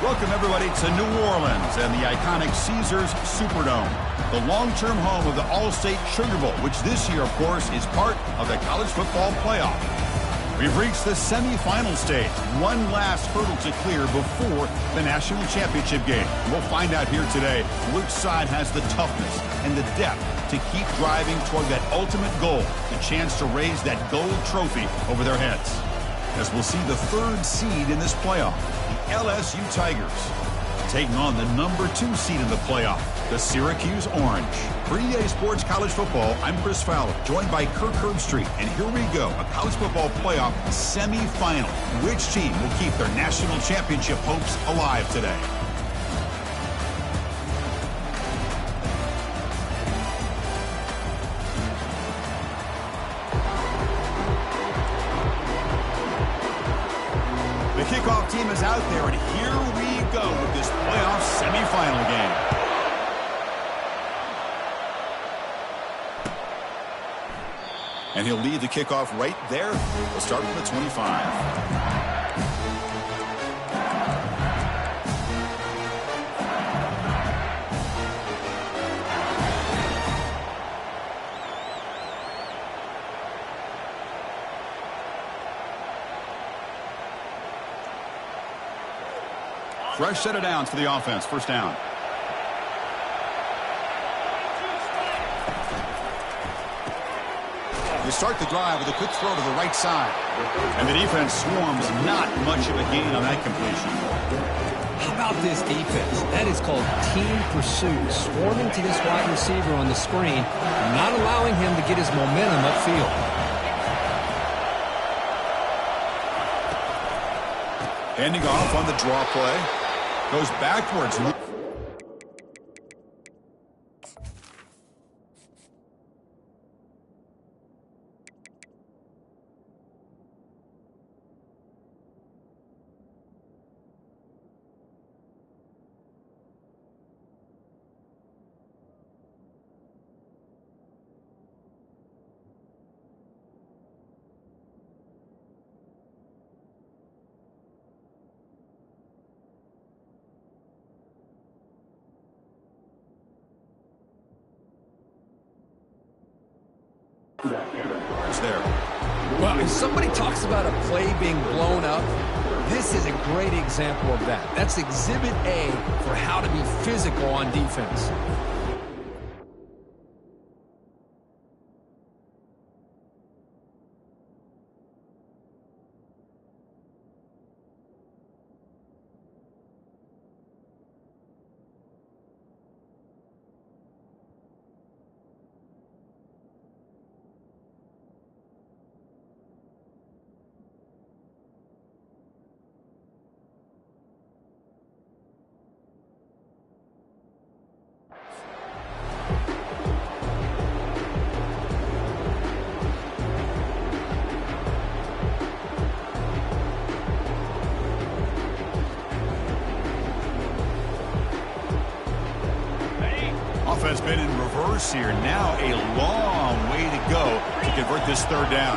Welcome, everybody, to New Orleans and the iconic Caesars Superdome, the long-term home of the All-State Sugar Bowl, which this year, of course, is part of the college football playoff. We've reached the semifinal stage, one last hurdle to clear before the national championship game. We'll find out here today which side has the toughness and the depth to keep driving toward that ultimate goal, the chance to raise that gold trophy over their heads. As we'll see the third seed in this playoff, the LSU Tigers, taking on the number 2 seed in the playoff, the Syracuse Orange. For EA Sports College Football, I'm Chris Fowler, joined by Kirk Herbstreit, and here we go, a college football playoff semifinal. Which team will keep their national championship hopes alive today? The kickoff team is out there, and here we go with this playoff semifinal game. And he'll lead the kickoff right there. We'll start from the 25. Fresh set of downs for the offense. First down. They start the drive with a quick throw to the right side. And the defense swarms, not much of a gain on that completion. How about this defense? That is called team pursuit. Swarming to this wide receiver on the screen, not allowing him to get his momentum upfield. Handing off on the draw play. Goes backwards. There. Well, if somebody talks about a play being blown up, this is a great example of that. That's Exhibit A for how to be physical on defense. Offense been in reverse here. Now a long way to go to convert this third down.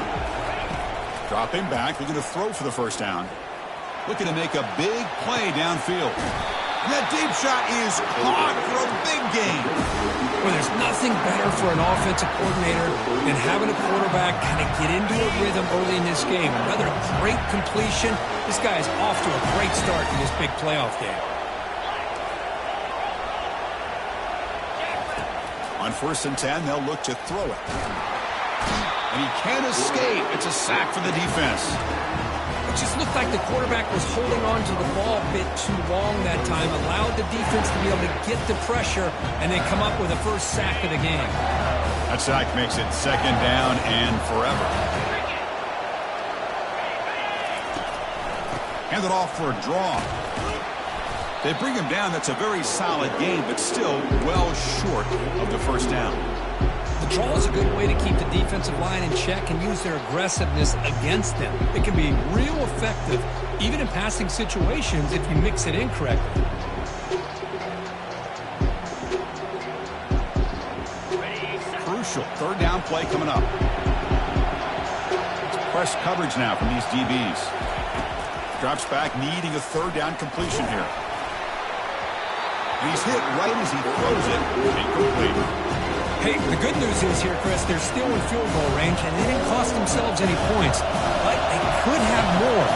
Dropping back, looking to throw for the first down. Looking to make a big play downfield. That deep shot is caught for a big gain. Well, there's nothing better for an offensive coordinator than having a quarterback kind of get into a rhythm early in this game. Another great completion. This guy is off to a great start in this big playoff game. On 1st and 10, they'll look to throw it. And he can't escape. It's a sack for the defense. It just looked like the quarterback was holding on to the ball a bit too long that time, allowed the defense to be able to get the pressure, and then come up with a first sack of the game. That sack makes it second down and forever. Hand it off for a draw. They bring him down. That's a very solid game, but still well short of the first down. The draw is a good way to keep the defensive line in check and use their aggressiveness against them. It can be real effective, even in passing situations, if you mix it in correctly. Crucial third down play coming up. It's press coverage now from these DBs. Drops back, needing a third down completion here. And he's hit right as he throws it. Incomplete. Hey, the good news is here, Chris, they're still in field goal range, and they didn't cost themselves any points. But they could have more.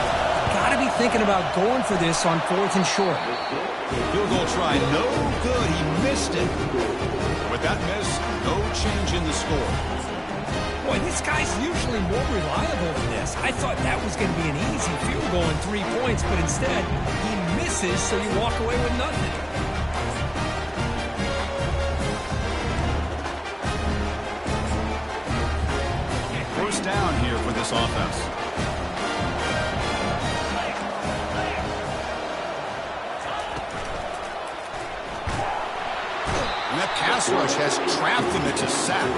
Got to be thinking about going for this on 4th and short. Field goal try, no good. He missed it. With that miss, no change in the score. Boy, this guy's usually more reliable than this. I thought that was going to be an easy field goal and 3 points, but instead, he misses, so you walk away with nothing. First down here for this offense. And that pass rush has trapped him. It's a sack.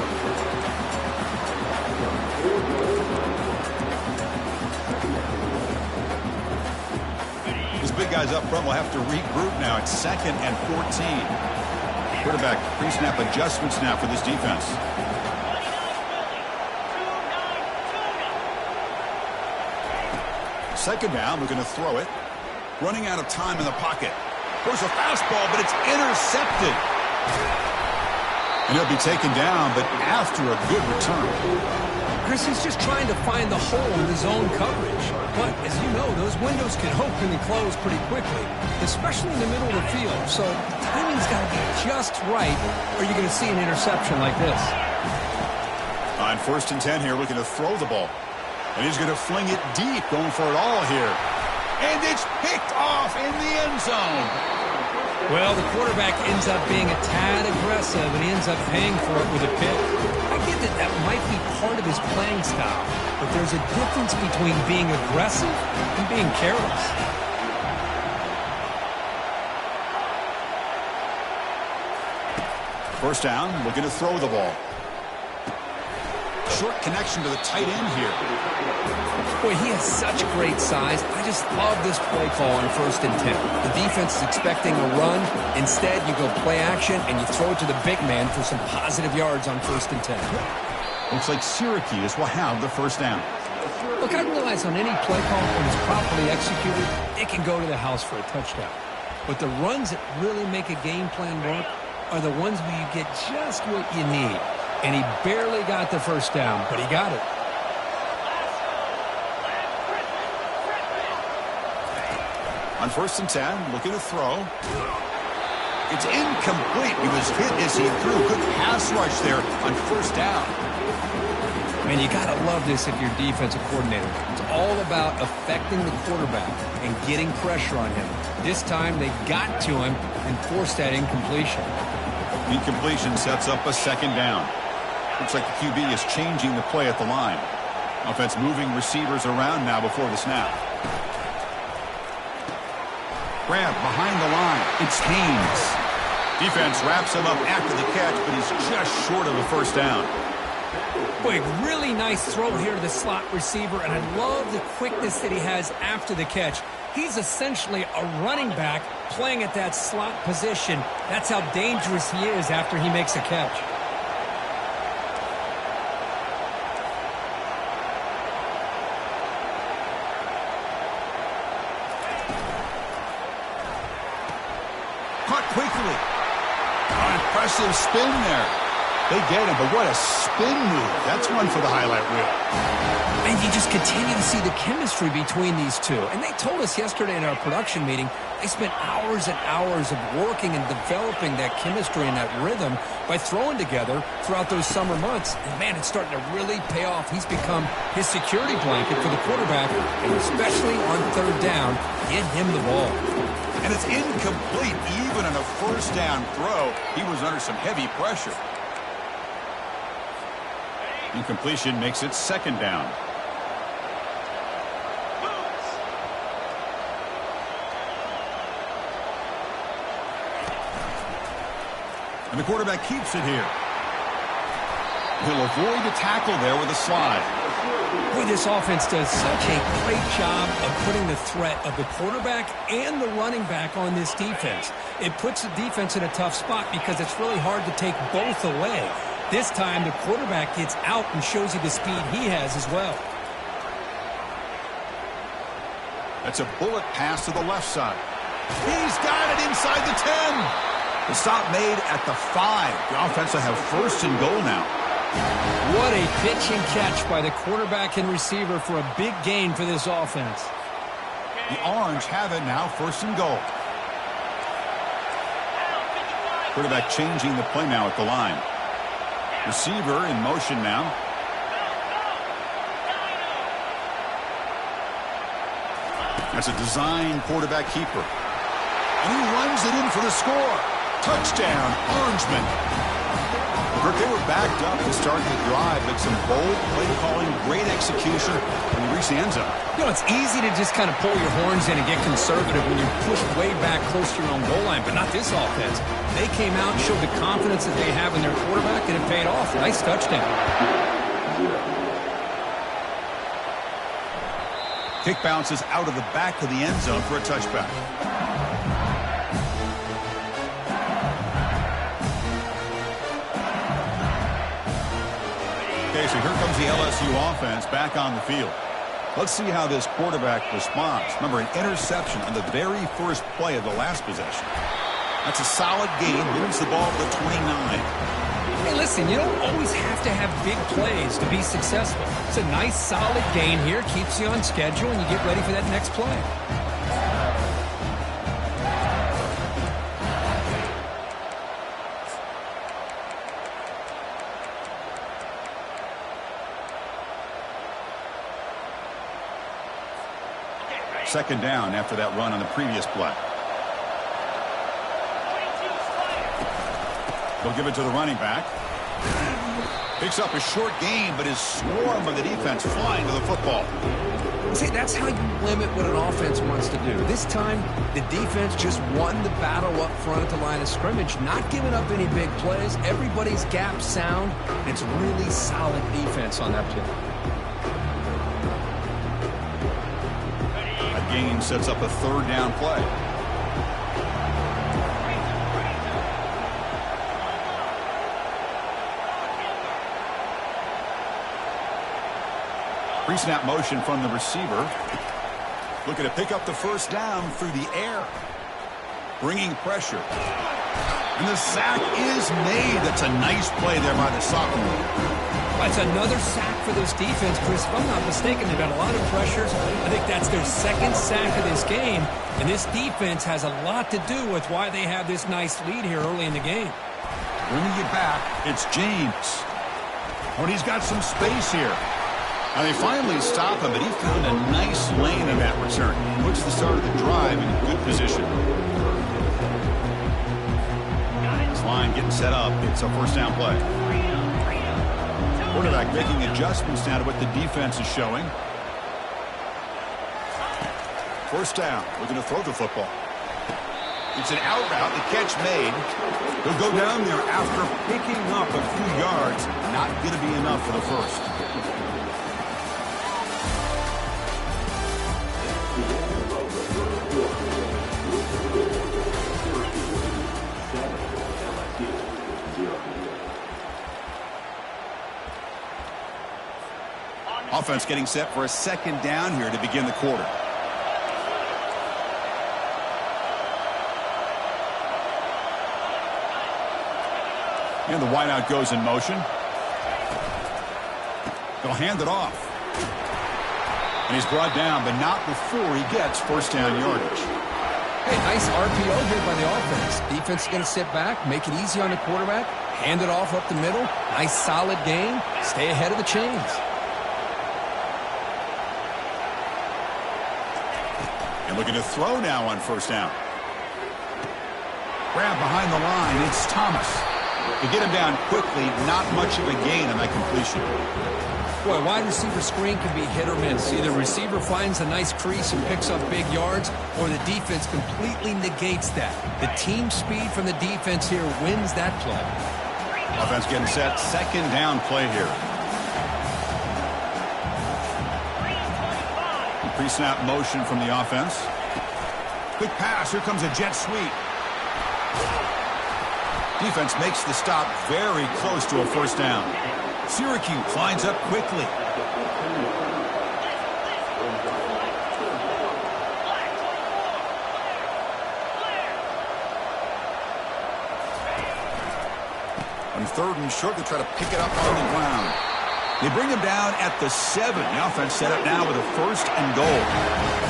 These big guys up front will have to regroup now. It's 2nd and 14. Quarterback pre-snap adjustments now for this defense. Second down, we're going to throw it. Running out of time in the pocket. There's a fastball, but it's intercepted. And he'll be taken down, but after a good return. Chris, he's just trying to find the hole in his own coverage. But, as you know, those windows can open and close pretty quickly, especially in the middle of the field. So the timing's got to be just right, or you're going to see an interception like this. On 1st and 10 here, looking to throw the ball. And he's going to fling it deep, going for it all here. And it's picked off in the end zone. Well, the quarterback ends up being a tad aggressive, and he ends up paying for it with a pick. I get that that might be part of his playing style, but there's a difference between being aggressive and being careless. First down, looking to throw the ball. Short connection to the tight end here. Boy, he has such great size. I just love this play call on 1st and 10. The defense is expecting a run. Instead, you go play action, and you throw it to the big man for some positive yards on 1st and 10. Looks like Syracuse will have the first down. Look, I realize on any play call, when it's properly executed, it can go to the house for a touchdown. But the runs that really make a game plan work are the ones where you get just what you need. And he barely got the first down, but he got it. On 1st and 10, looking to throw. It's incomplete. He was hit as he threw. Good pass rush there on 1st down. Man, you got to love this if you're defensive coordinator. It's all about affecting the quarterback and getting pressure on him. This time, they got to him and forced that incompletion. Incompletion sets up a 2nd down. Looks like the QB is changing the play at the line. Offense moving receivers around now before the snap. Grab behind the line. It's Haynes. Defense wraps him up after the catch, but he's just short of a first down. Boy, really nice throw here to the slot receiver, and I love the quickness that he has after the catch. He's essentially a running back playing at that slot position. That's how dangerous he is after he makes a catch. Caught quickly. An impressive spin there. They get him, but what a spin move. That's one for the highlight reel. And you just continue to see the chemistry between these two. And they told us yesterday in our production meeting, they spent hours and hours of working and developing that chemistry and that rhythm by throwing together throughout those summer months. And, man, it's starting to really pay off. He's become his security blanket for the quarterback, and especially on 3rd down, get him the ball. And it's incomplete. Even on a first down throw, he was under some heavy pressure. Incompletion makes it 2nd down. And the quarterback keeps it here. He'll avoid the tackle there with a slide. Boy, this offense does such a great job of putting the threat of the quarterback and the running back on this defense. It puts the defense in a tough spot because it's really hard to take both away. This time, the quarterback gets out and shows you the speed he has as well. That's a bullet pass to the left side. He's got it inside the 10. The stop made at the 5. The offense will have first and goal now. What a pitch and catch by the quarterback and receiver for a big gain for this offense. The Orange have it now, first and goal. Quarterback changing the play now at the line. Receiver in motion now. That's a design quarterback keeper. And he runs it in for the score. Touchdown, Orangemen. Kirk, they were backed up to start the drive, but some bold play calling, great execution when you reach the end zone. You know, it's easy to just kind of pull your horns in and get conservative when you're pushed way back close to your own goal line, but not this offense. They came out and showed the confidence that they have in their quarterback, and it paid off. Nice touchdown. Kick bounces out of the back of the end zone for a touchback. Okay, so here comes the LSU offense back on the field. Let's see how this quarterback responds. Remember, an interception on the very first play of the last possession. That's a solid gain. Moves the ball to the 29. Hey, listen, you don't always have to have big plays to be successful. It's a nice, solid gain here. Keeps you on schedule, and you get ready for that next play. Second down after that run on the previous play. They'll give it to the running back. Picks up a short gain, but his swarm of the defense flying to the football. See, that's how you limit what an offense wants to do. This time, the defense just won the battle up front at the line of scrimmage, not giving up any big plays. Everybody's gap sound. It's really solid defense on that play. Gain sets up a third down play. Pre-snap motion from the receiver. Looking to pick up the first down through the air. Bringing pressure. And the sack is made. That's a nice play there by the sophomore. That's another sack for this defense, Chris. If I'm not mistaken, they've got a lot of pressures. I think that's their second sack of this game. And this defense has a lot to do with why they have this nice lead here early in the game. Bringing it back, it's James. Oh, and he's got some space here. Now they finally stop him, but he found a nice lane in that return. Puts the start of the drive in good position. This line getting set up. It's a first down play. Quarterback making adjustments now to what the defense is showing. First down. Looking to throw the football. It's an out route. The catch made. He'll go down there after picking up a few yards. Not going to be enough for the first. Offense getting set for a second down here to begin the quarter. And the wideout goes in motion. They'll hand it off. And he's brought down, but not before he gets first down yardage. Hey, nice RPO here by the offense. Defense is going to sit back, make it easy on the quarterback, hand it off up the middle. Nice solid gain. Stay ahead of the chains. And looking to throw now on first down. Grab behind the line. It's Thomas. To get him down quickly, not much of a gain on that completion. Boy, wide receiver screen can be hit or miss. Either receiver finds a nice crease and picks up big yards, or the defense completely negates that. The team speed from the defense here wins that play. Offense getting set. Second down play here. Pre-snap motion from the offense. Quick pass. Here comes a jet sweep. Defense makes the stop very close to a first down. Syracuse lines up quickly. third and short. They try to pick it up on the ground. They bring him down at the 7. The offense set up now with a 1st and goal.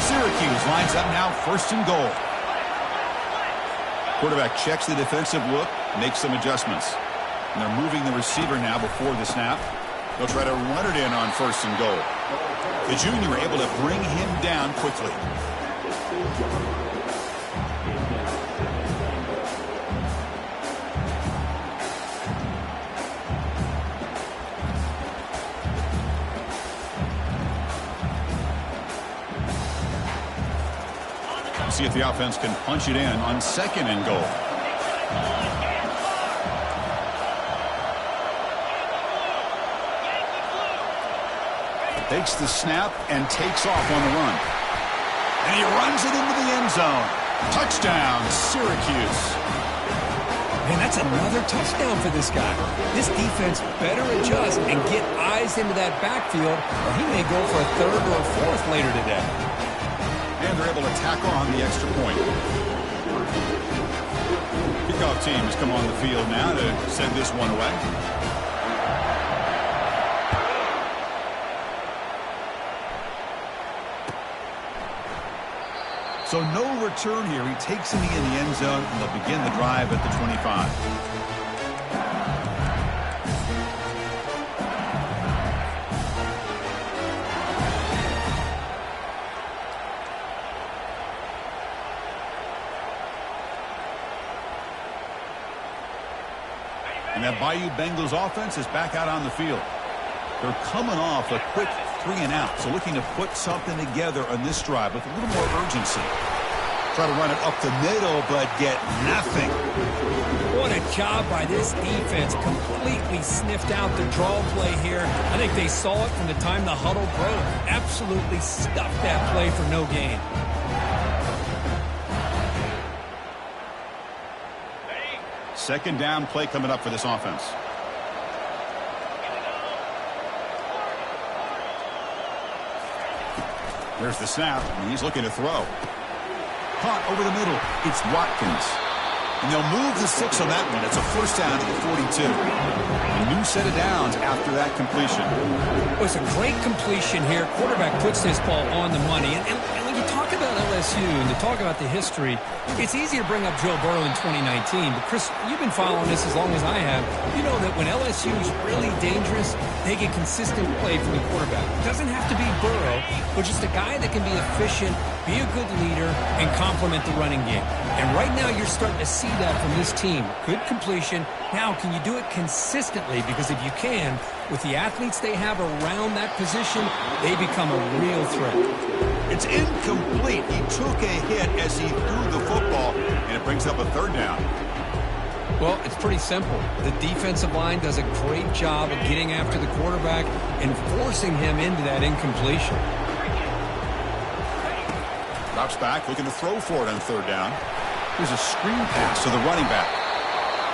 Syracuse lines up now 1st and goal. Quarterback checks the defensive look, makes some adjustments. And they're moving the receiver now before the snap. They'll try to run it in on 1st and goal. The junior able to bring him down quickly. See if the offense can punch it in on 2nd and goal. Takes the snap and takes off on the run. And he runs it into the end zone. Touchdown, Syracuse. Man, that's another touchdown for this guy. This defense better adjust and get eyes into that backfield, or he may go for a 3rd or a 4th later today. And they're able to tack on the extra point. Kickoff team has come on the field now to send this one away. So no return here. He takes him in the end zone, and they'll begin the drive at the 25. And that Bayou Bengals offense is back out on the field. They're coming off a quick 3 and out, so looking to put something together on this drive with a little more urgency. Try to run it up the middle, but get nothing. What a job by this defense. Completely sniffed out the draw play here. I think they saw it from the time the huddle broke. Absolutely stuffed that play for no gain. Second down play coming up for this offense. There's the snap, and he's looking to throw. Caught over the middle. It's Watkins. And they'll move the 6 on that one. It's a 1st down to the 42. A new set of downs after that completion. It was a great completion here. Quarterback puts this ball on the money. And when you talk about LSU and to talk about the history, it's easy to bring up Joe Burrow in 2019. But, Chris, you've been following this as long as I have. You know that when LSU is really dangerous, they get consistent play from the quarterback. It doesn't have to be Burrow, but just a guy that can be efficient, be a good leader, and complement the running game. And right now you're starting to see that from this team. Good completion. Now, can you do it consistently? Because if you can, with the athletes they have around that position, they become a real threat. It's incomplete. He took a hit as he threw the football, and it brings up a 3rd down. Well, it's pretty simple. The defensive line does a great job of getting after the quarterback and forcing him into that incompletion. Drops back, looking to throw for it on 3rd down. Here's a screen pass to the running back.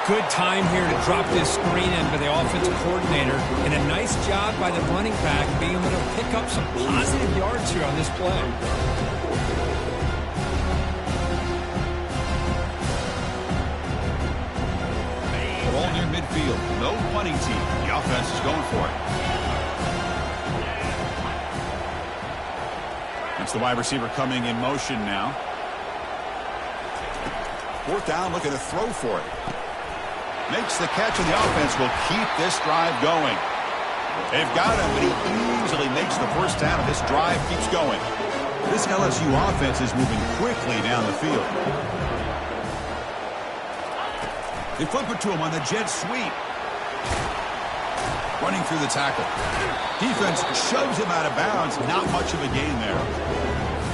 Good time here to drop this screen in by the offensive coordinator, and a nice job by the running back being able to pick up some positive yards here on this play. Ball near midfield. No punting team. The offense is going for it. That's the wide receiver coming in motion now. 4th down, looking to throw for it. Makes the catch, and the offense will keep this drive going. They've got him, but he easily makes the 1st down, and this drive keeps going. This LSU offense is moving quickly down the field. They flip it to him on the jet sweep. Running through the tackle. Defense shoves him out of bounds. Not much of a gain there.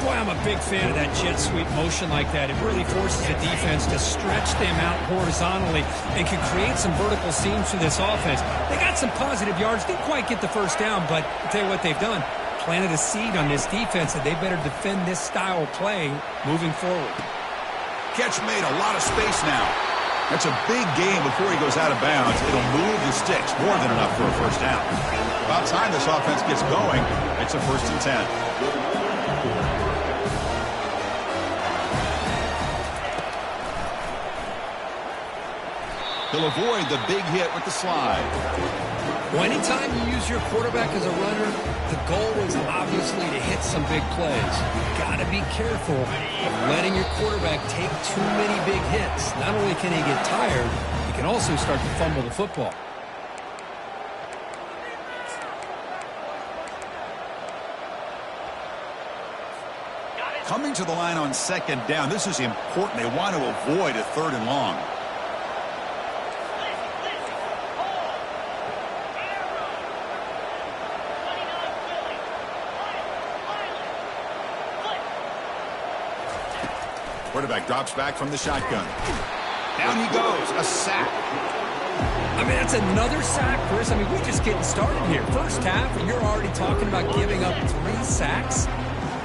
Boy, I'm a big fan of that jet sweep motion like that. It really forces the defense to stretch them out horizontally and can create some vertical seams for this offense. They got some positive yards. Didn't quite get the 1st down, but I'll tell you what they've done. Planted a seed on this defense that they better defend this style of play moving forward. Catch made, a lot of space now. That's a big gain before he goes out of bounds. It'll move the sticks, more than enough for a 1st down. About time this offense gets going. It's a 1st and 10. He'll avoid the big hit with the slide. Well, anytime you use your quarterback as a runner, the goal is obviously to hit some big plays. You've got to be careful of letting your quarterback take too many big hits. Not only can he get tired, he can also start to fumble the football. Coming to the line on second down, this is important. They want to avoid a third and long. Quarterback drops back from the shotgun. Down he goes. A sack. I mean, that's another sack, Chris. I mean, we're just getting started here. First half, and you're already talking about giving up 3 sacks.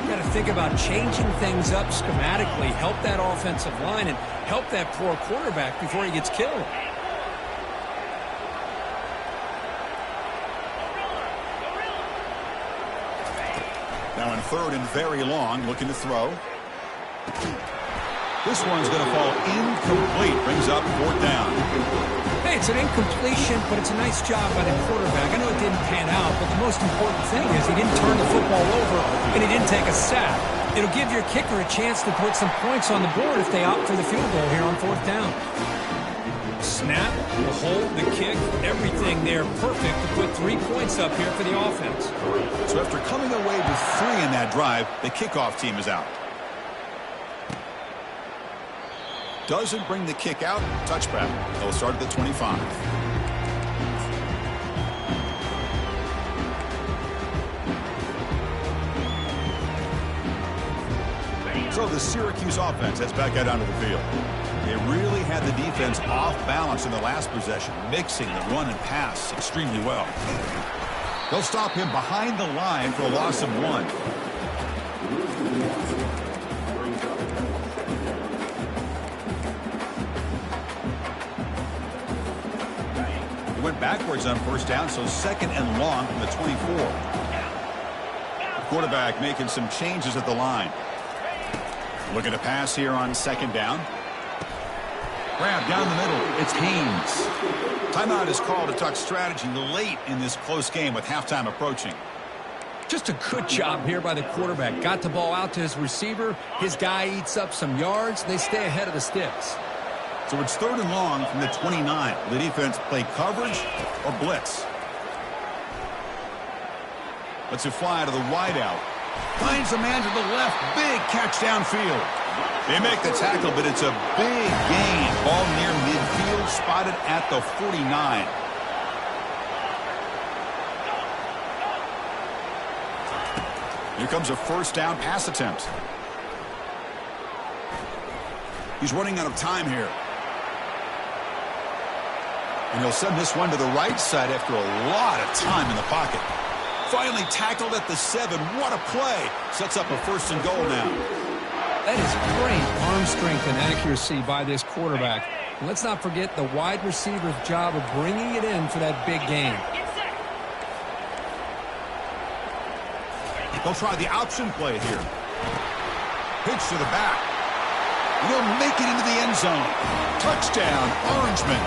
You got to think about changing things up schematically, help that offensive line, and help that poor quarterback before he gets killed. Now in third and very long, looking to throw. This one's going to fall incomplete. Brings up 4th down. Hey, it's an incompletion, but it's a nice job by the quarterback. I know it didn't pan out, but the most important thing is he didn't turn the football over and he didn't take a sack. It'll give your kicker a chance to put some points on the board if they opt for the field goal here on 4th down. Snap, the hold, the kick, everything there perfect to put 3 points up here for the offense. So after coming away with 3 in that drive, the kickoff team is out. Doesn't bring the kick out. Touchback. They'll start at the 25. So the Syracuse offense heads back out onto the field. They really had the defense off balance in the last possession, mixing the run and pass extremely well. They'll stop him behind the line for a loss of 1. Went backwards on 1st down, so 2nd and long from the 24. The quarterback making some changes at the line. Looking to pass here on 2nd down. Grab down the middle. It's Haynes. Timeout is called to talk strategy late in this close game with halftime approaching. Just a good job here by the quarterback. Got the ball out to his receiver. His guy eats up some yards. They stay ahead of the sticks. So it's 3rd and long from the 29. The defense play coverage or blitz. Lets it fly to the wideout. Finds a man to the left. Big catch downfield. They make the tackle, but it's a big gain. Ball near midfield, spotted at the 49. Here comes a 1st down pass attempt. He's running out of time here. And he'll send this one to the right side after a lot of time in the pocket. Finally tackled at the 7. What a play. Sets up a 1st and goal now. That is great arm strength and accuracy by this quarterback. And let's not forget the wide receiver's job of bringing it in for that big gain. They'll try the option play here. Pitch to the back. He'll make it into the end zone. Touchdown, Orangeman.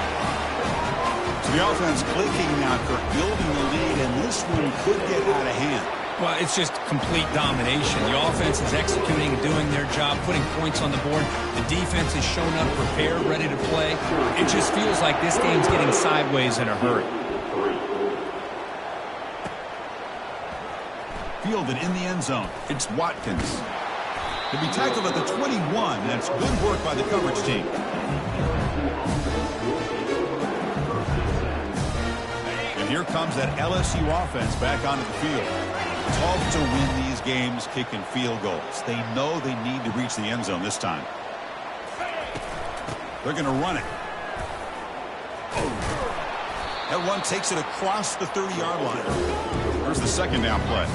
So the offense clicking now, Kirk, building the lead, and this one could get out of hand. Well, it's just complete domination. The offense is executing and doing their job, putting points on the board. The defense is shown up, prepared, ready to play. It just feels like this game's getting sideways in a hurry. Fielded in the end zone. It's Watkins. He'll be tackled at the 21. That's good work by the coverage team. And here comes that LSU offense back onto the field. Tough to win these games kicking field goals. They know they need to reach the end zone this time. They're going to run it. That one takes it across the 30-yard line. There's the 2nd down play.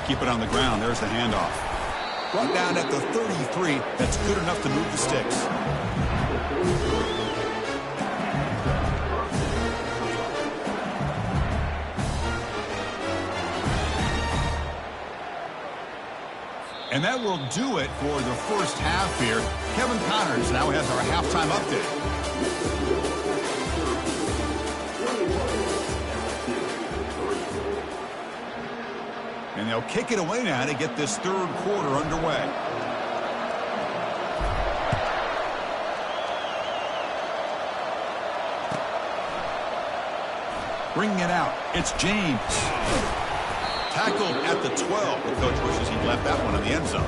Keep it on the ground. There's the handoff. Brought down at the 33. That's good enough to move the sticks. And that will do it for the first half here. Kevin Connors now has our halftime update. And they'll kick it away now to get this third quarter underway. Bringing it out, it's James. Tackled at the 12. The coach wishes he left that one in the end zone.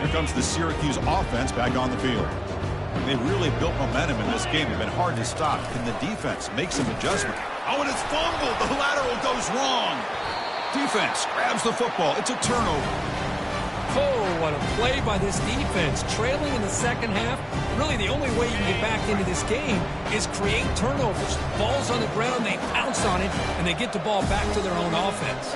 Here comes the Syracuse offense back on the field. They've really built momentum in this game. They've been hard to stop. Can the defense make some adjustment? Oh, and it's fumbled. The lateral goes wrong. Defense grabs the football. It's a turnover. Oh, what a play by this defense. Trailing in the second half, really the only way you can get back into this game is create turnovers. Ball's on the ground, they pounce on it, and they get the ball back to their own offense.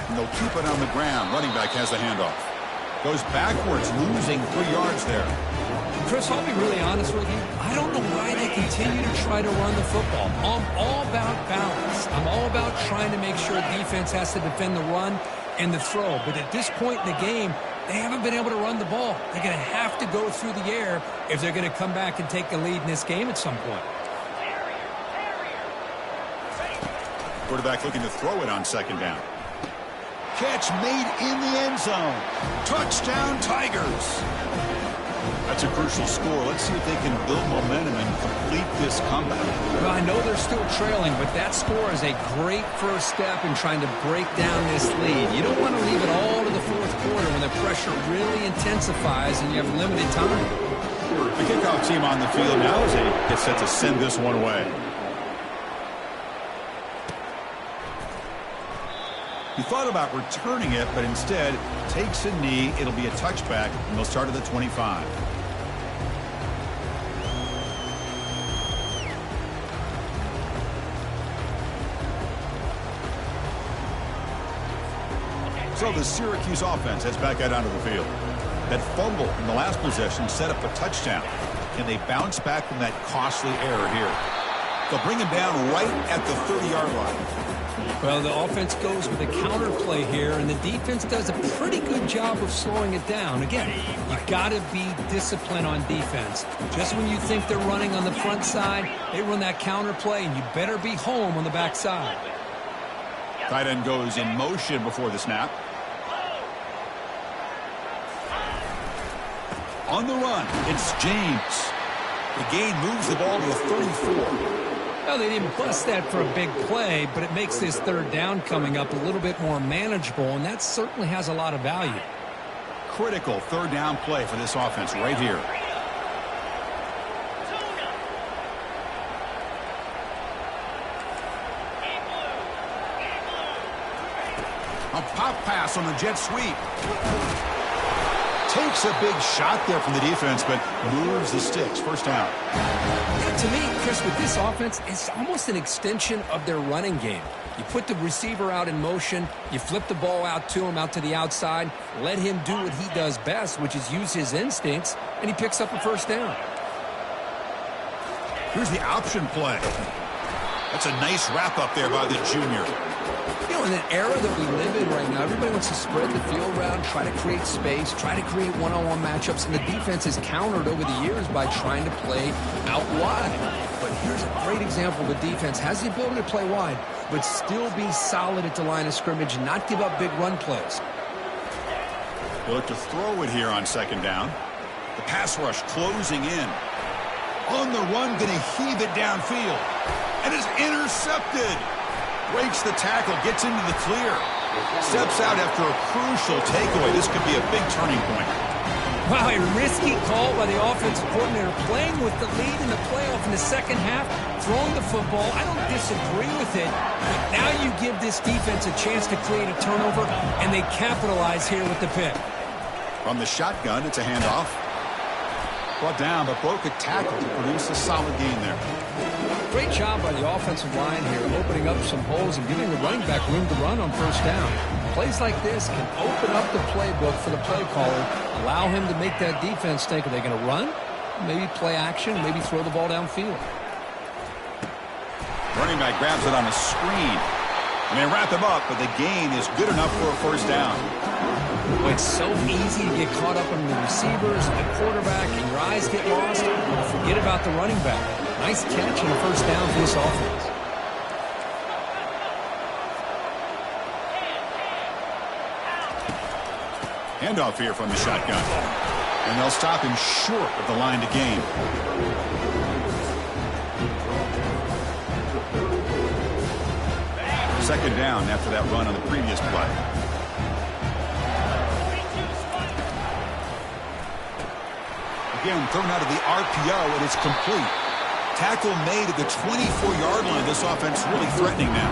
And they'll keep it on the ground. Running back has the handoff. Goes backwards, losing 3 yards there. Chris, I'll be really honest with you. I don't know why they continue to try to run the football. I'm all about balance. I'm all about trying to make sure defense has to defend the run and the throw. But at this point in the game, they haven't been able to run the ball. They're going to have to go through the air if they're going to come back and take the lead in this game at some point. Quarterback looking to throw it on second down. Catch made in the end zone. Touchdown, Tigers. That's a crucial score. Let's see if they can build momentum and complete this comeback. Well, I know they're still trailing, but that score is a great first step in trying to break down this lead. You don't want to leave it all to the fourth quarter when the pressure really intensifies and you have limited time. The kickoff team on the field now as they get set to send this one away. He thought about returning it, but instead takes a knee. It'll be a touchback, and they'll start at the 25. So the Syracuse offense heads back out onto the field. That fumble in the last possession set up a touchdown. Can they bounce back from that costly error here? They'll bring him down right at the 30-yard line. Well, the offense goes with a counter play here, and the defense does a pretty good job of slowing it down. Again, you've got to be disciplined on defense. Just when you think they're running on the front side, they run that counter play, and you better be home on the back side. Tight end goes in motion before the snap. On the run, it's James. The gain moves the ball to the 34. Well, they didn't bust that for a big play, but it makes this third down coming up a little bit more manageable, and that certainly has a lot of value. Critical third down play for this offense right here. A pop pass on the jet sweep. Takes a big shot there from the defense, but moves the sticks. First down. Yeah, to me, Chris, with this offense, it's almost an extension of their running game. You put the receiver out in motion, you flip the ball out to him, out to the outside, let him do what he does best, which is use his instincts, and he picks up a first down. Here's the option play. That's a nice wrap-up there by the junior. You know, in an era that we live in right now, everybody wants to spread the field around, try to create space, try to create one-on-one matchups, and the defense is countered over the years by trying to play out wide. But here's a great example of a defense has the ability to play wide, but still be solid at the line of scrimmage and not give up big run plays. They look to throw it here on second down. The pass rush closing in. On the run, going to heave it downfield. And is intercepted. Breaks the tackle, gets into the clear. Steps out after a crucial takeaway. This could be a big turning point. Wow, a risky call by the offensive coordinator, playing with the lead in the playoff in the second half, throwing the football. I don't disagree with it, but now you give this defense a chance to create a turnover, and they capitalize here with the pick. From the shotgun, it's a handoff. Brought down, but broke a tackle to produce a solid gain there. Great job by the offensive line here, opening up some holes and giving the running back room to run on first down. Plays like this can open up the playbook for the play caller, allow him to make that defense think, are they going to run maybe play action, maybe throw the ball downfield. Running back grabs it on a screen. And they wrap him up, but the gain is good enough for a first down. Well, it's so easy to get caught up on the receivers and the quarterback, and your eyes get lost. Forget about the running back. Nice catch and a first down for this offense. Handoff here from the shotgun. And they'll stop him short of the line to gain. Second down after that run on the previous play. Again, thrown out of the RPO, and it's complete. Tackle made at the 24-yard line. This offense really threatening now.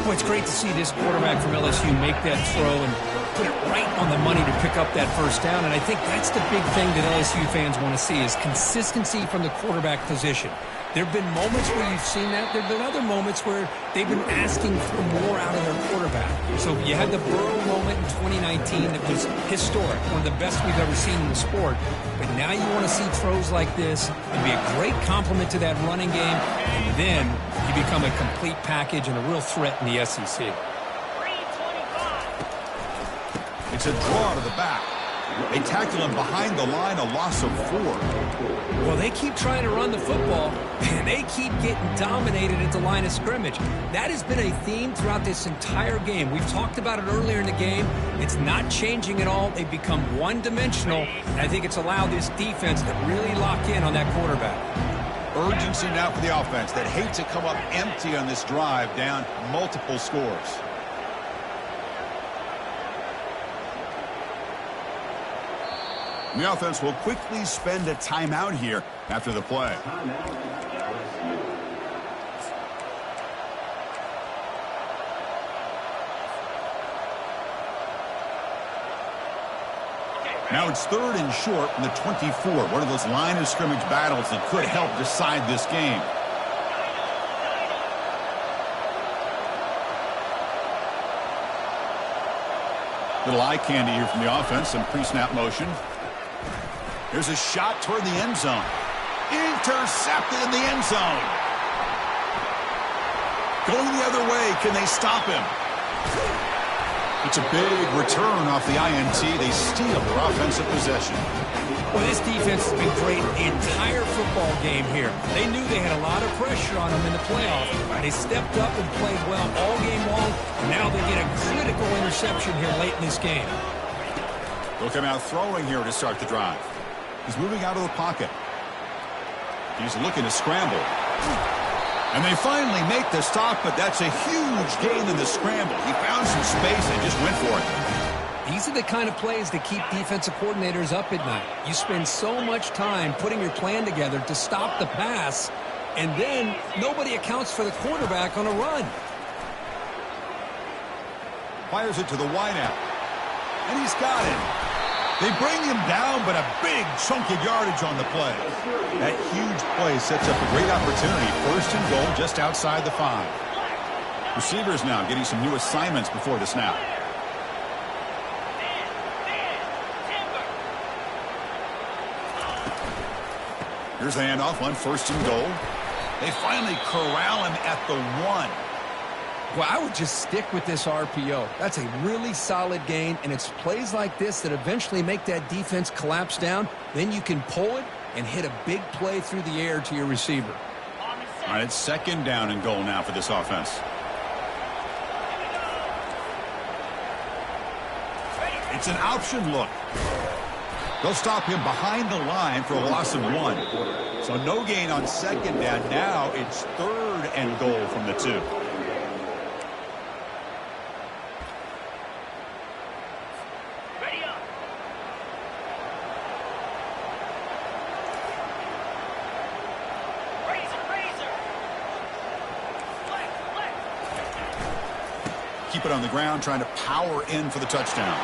Well, it's great to see this quarterback from LSU make that throw and put it right on the money to pick up that first down. And I think that's the big thing that LSU fans want to see is consistency from the quarterback position. There have been moments where you've seen that. There have been other moments where they've been asking for more out of their quarterback. So you had the Burrow moment in 2019 that was historic, one of the best we've ever seen in the sport. But now you want to see throws like this. It'd be a great compliment to that running game. And then you become a complete package and a real threat in the SEC. It's a draw to the back. They tackle him behind the line, a loss of 4. Well, they keep trying to run the football, and they keep getting dominated at the line of scrimmage. That has been a theme throughout this entire game. We've talked about it earlier in the game. It's not changing at all. They've become one-dimensional, and I think it's allowed this defense to really lock in on that quarterback. Urgency now for the offense that hates to come up empty on this drive, down multiple scores. The offense will quickly spend a timeout here after the play. Now it's 3rd and short from the 24. One of those line of scrimmage battles that could help decide this game. Little eye candy here from the offense. Some pre-snap motion. There's a shot toward the end zone. Intercepted in the end zone. Going the other way. Can they stop him? It's a big return off the INT. They steal their offensive possession. Well, this defense has been great the entire football game here. They knew they had a lot of pressure on them in the playoffs. They stepped up and played well all game long. And now they get a critical interception here late in this game. They'll come out throwing here to start the drive. He's moving out of the pocket. He's looking to scramble. And they finally make the stop, but that's a huge gain in the scramble. He found some space and just went for it. These are the kind of plays that keep defensive coordinators up at night. You spend so much time putting your plan together to stop the pass, and then nobody accounts for the quarterback on a run. Fires it to the wideout. And he's got it. They bring him down, but a big chunk of yardage on the play. That huge play sets up a great opportunity. 1st and goal just outside the 5. Receivers now getting some new assignments before the snap. Here's the handoff on 1st and goal. They finally corral him at the 1. Well, I would just stick with this RPO. That's a really solid gain, and it's plays like this that eventually make that defense collapse down. Then you can pull it and hit a big play through the air to your receiver. All right, it's 2nd down and goal now for this offense. It's an option look. They'll stop him behind the line for a loss of 1. So no gain on 2nd down. Now it's 3rd and goal from the 2. Keep it on the ground, trying to power in for the touchdown.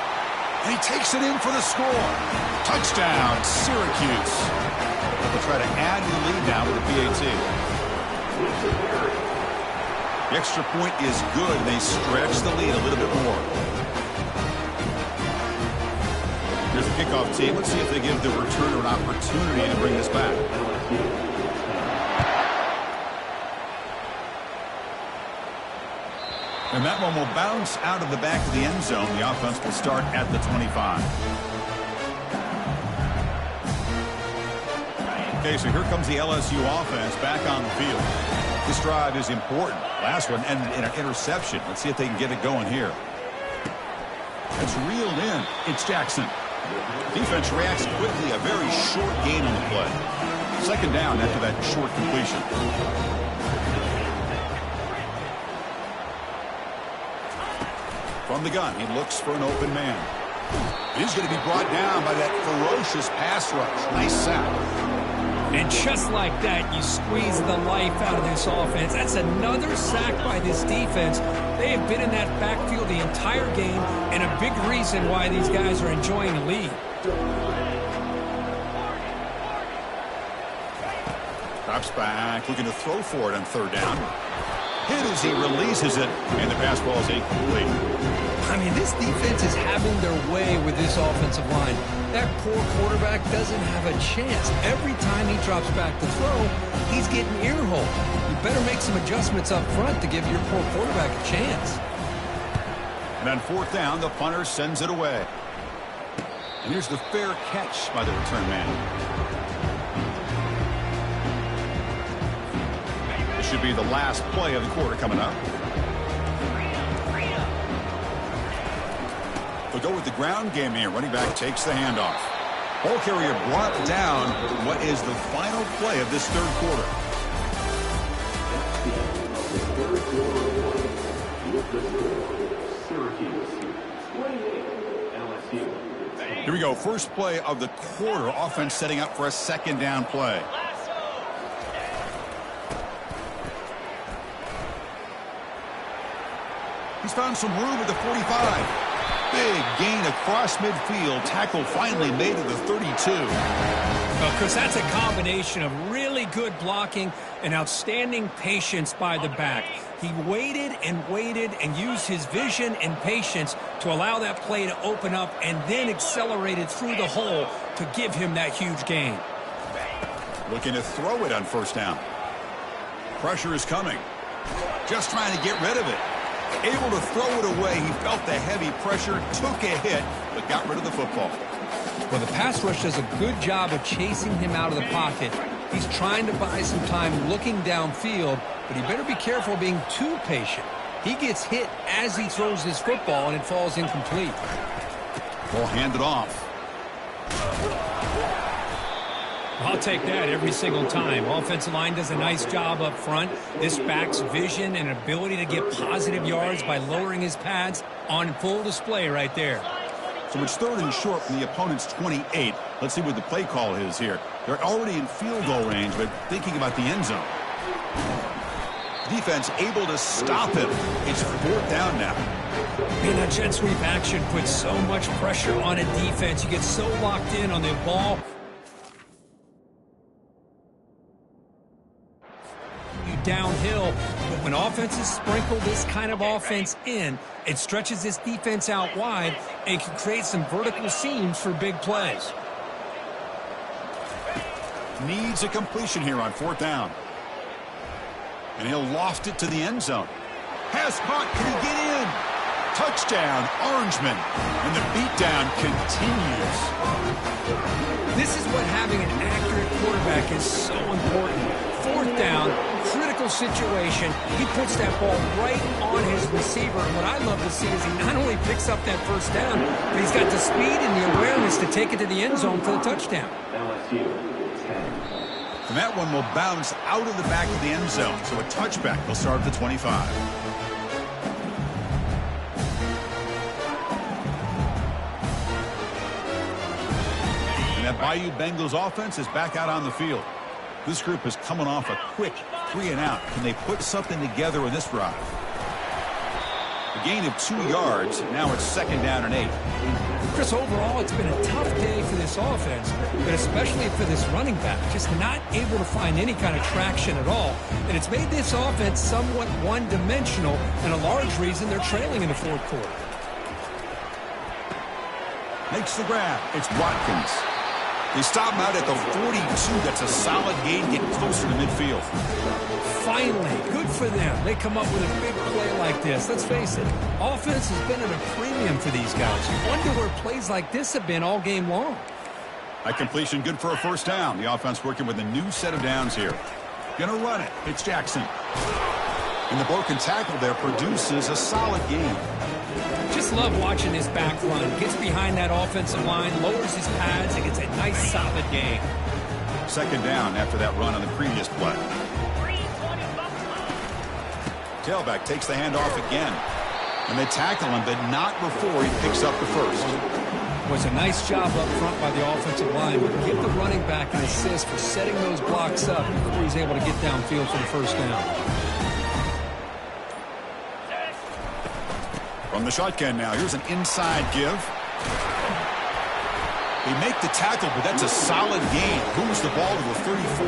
And he takes it in for the score. Touchdown, Syracuse. They'll try to add to the lead now with the PAT. The extra point is good. They stretch the lead a little bit more. Here's the kickoff team. Let's see if they give the returner an opportunity to bring this back. And that one will bounce out of the back of the end zone. The offense will start at the 25. Okay, so here comes the LSU offense back on the field. This drive is important. Last one ended in an interception. Let's see if they can get it going here. It's reeled in. It's Jackson. Defense reacts quickly. A very short gain on the play. Second down after that short completion. From the gun, he looks for an open man. He's going to be brought down by that ferocious pass rush. Nice sack. And just like that, you squeeze the life out of this offense. That's another sack by this defense. They have been in that backfield the entire game, and a big reason why these guys are enjoying the lead. Drops back, looking to throw for it on third down. Hit as he releases it, and the pass ball is incomplete. I mean, this defense is having their way with this offensive line. That poor quarterback doesn't have a chance. Every time he drops back to throw, he's getting earholed. You better make some adjustments up front to give your poor quarterback a chance. And on fourth down, the punter sends it away. And here's the fair catch by the return man. This should be the last play of the quarter coming up. They'll go with the ground game here. Running back takes the handoff. Ball carrier brought down. What is the final play of this third quarter? Syracuse, 28, LSU. Here we go. First play of the quarter. Offense setting up for a second down play. He's found some room at the 45. Big gain across midfield. Tackle finally made at the 32. Well, Chris, that's a combination of really good blocking and outstanding patience by the back. He waited and used his vision and patience to allow that play to open up and then accelerated through the hole to give him that huge gain. Looking to throw it on first down. Pressure is coming. Just trying to get rid of it. Able to throw it away. He felt the heavy pressure, took a hit, but got rid of the football. Well, the pass rush does a good job of chasing him out of the pocket. He's trying to buy some time looking downfield, but he better be careful being too patient. He gets hit as he throws his football, and it falls incomplete. Ball handed off. I'll take that every single time. Offensive line does a nice job up front. This back's vision and ability to get positive yards by lowering his pads on full display right there. So it's third and short from the opponent's 28. Let's see what the play call is here. They're already in field goal range, but thinking about the end zone. Defense able to stop him. It's fourth down now. Man, that jet sweep action puts so much pressure on a defense. You get so locked in on the ball. Downhill, but when offenses sprinkle this kind of offense in, it stretches this defense out wide and can create some vertical seams for big plays. Needs a completion here on fourth down. And he'll loft it to the end zone. Has caught. Can he get in? Touchdown, Orangeman. And the beatdown continues. This is what having an accurate quarterback is so important. Fourth down, critical situation. He puts that ball right on his receiver. And what I love to see is he not only picks up that first down, but he's got the speed and the awareness to take it to the end zone for the touchdown. LSU, 10. And that one will bounce out of the back of the end zone. So a touchback will start at the 25. And that Bayou Bengals offense is back out on the field. This group is coming off a quick 3-and-out. Can they put something together in this drive? A gain of 2 yards. Now it's second down and 8. Chris, overall, it's been a tough day for this offense, but especially for this running back. Just not able to find any kind of traction at all. And it's made this offense somewhat one-dimensional, and a large reason they're trailing in the fourth quarter. Makes the grab. It's Watkins. They stop him out at the 42. That's a solid gain, getting closer to midfield. Finally, good for them. They come up with a big play like this. Let's face it, offense has been at a premium for these guys. You wonder where plays like this have been all game long. That completion good for a first down. The offense working with a new set of downs here. Gonna run it. It's Jackson. And the broken tackle there produces a solid gain. Just love watching this back run. Gets behind that offensive line, lowers his pads, and gets a nice solid gain. Second down after that run on the previous play. Tailback takes the handoff again. And they tackle him, but not before he picks up the first. Was a nice job up front by the offensive line, but give the running back an assist for setting those blocks up before he's able to get downfield for the first down. From the shotgun now, here's an inside give. They make the tackle, but that's a solid gain. Moves the ball to the 34.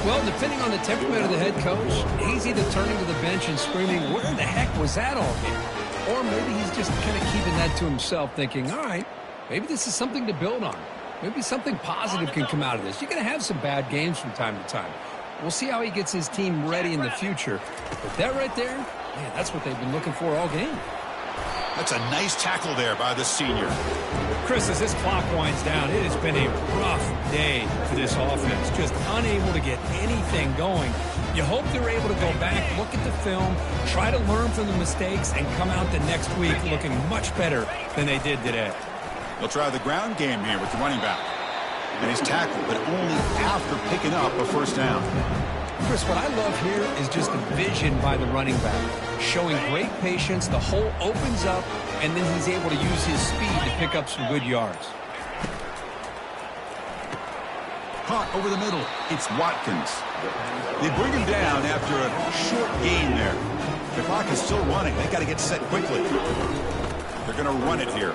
Well, depending on the temperament of the head coach, he's either turning to the bench and screaming, where the heck was that all game? Or maybe he's just kind of keeping that to himself, thinking, all right, maybe this is something to build on. Maybe something positive can come out of this. You're going to have some bad games from time to time. We'll see how he gets his team ready in the future. But that right there, man, that's what they've been looking for all game. That's a nice tackle there by the senior. Chris, as this clock winds down, it has been a rough day for this offense. Just unable to get anything going. You hope they're able to go back, look at the film, try to learn from the mistakes, and come out the next week looking much better than they did today. They'll try the ground game here with the running back. And he's tackled, but only after picking up a first down. Chris, what I love here is just the vision by the running back. Showing great patience, the hole opens up, and then he's able to use his speed to pick up some good yards. Caught over the middle. It's Watkins. They bring him down after a short gain there. The clock is still running. They got to get set quickly. They're going to run it here.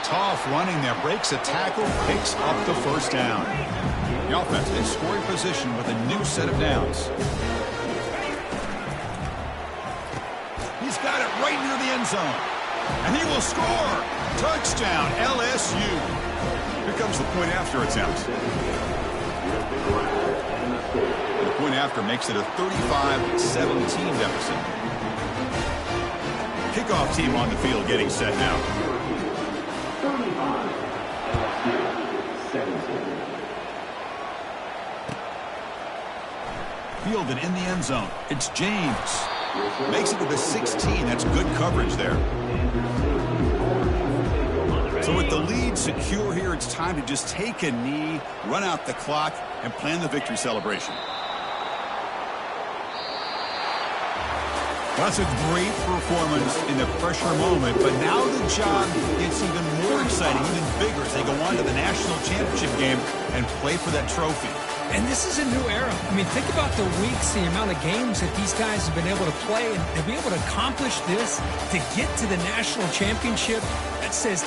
Tough running there. Breaks a tackle, picks up the first down. The offense in scoring position with a new set of downs. He's got it right near the end zone. And he will score. Touchdown, LSU. Here comes the point after attempt. The point after makes it a 35-17 deficit. Kickoff team on the field getting set now. 35, LSU, 17. Fielded in the end zone. It's James. Makes it to the 16. That's good coverage there. So with the lead secure here, it's time to just take a knee, run out the clock, and plan the victory celebration. That's a great performance in the pressure moment, but now the job gets even more exciting, even bigger as they go on to the national championship game and play for that trophy. And this is a new era. I mean, think about the weeks, the amount of games that these guys have been able to play, and to be able to accomplish this, to get to the national championship, that says